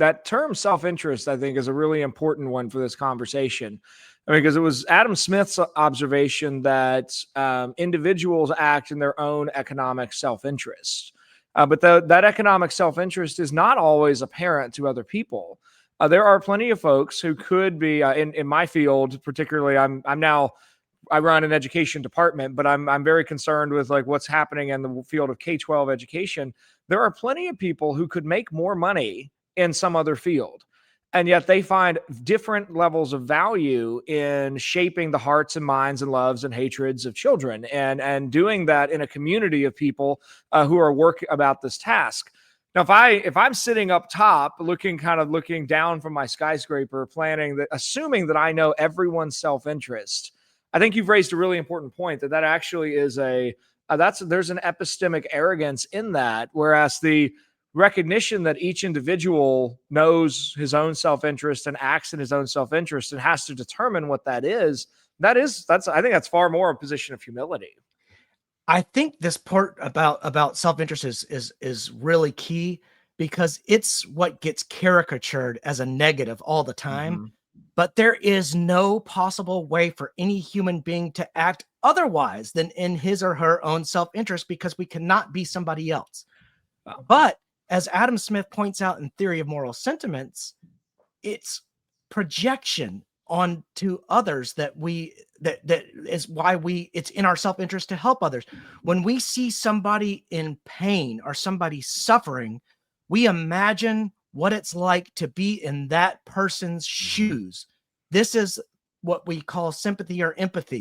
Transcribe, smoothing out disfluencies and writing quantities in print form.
that term self-interest, I think, is a really important one for this conversation. I mean, because it was Adam Smith's observation that individuals act in their own economic self-interest. But that economic self-interest is not always apparent to other people. There are plenty of folks who could be in my field, particularly. I run an education department, but I'm very concerned with like what's happening in the field of K-12 education. There are plenty of people who could make more money in some other field, and yet they find different levels of value in shaping the hearts and minds and loves and hatreds of children, and doing that in a community of people who are working about this task. Now, if I'm sitting up top, looking down from my skyscraper, assuming that I know everyone's self-interest, I think you've raised a really important point that actually is there's an epistemic arrogance in that, whereas the recognition that each individual knows his own self-interest and acts in his own self-interest and has to determine what that is, I think that's far more a position of humility. I think this part about self-interest is really key, because it's what gets caricatured as a negative all the time. Mm-hmm. But there is no possible way for any human being to act otherwise than in his or her own self-interest, because we cannot be somebody else. But as Adam Smith points out in Theory of Moral Sentiments, it's projection onto others that is why it's in our self-interest to help others. When we see somebody in pain or somebody suffering, we imagine what it's like to be in that person's shoes. This is what we call sympathy or empathy.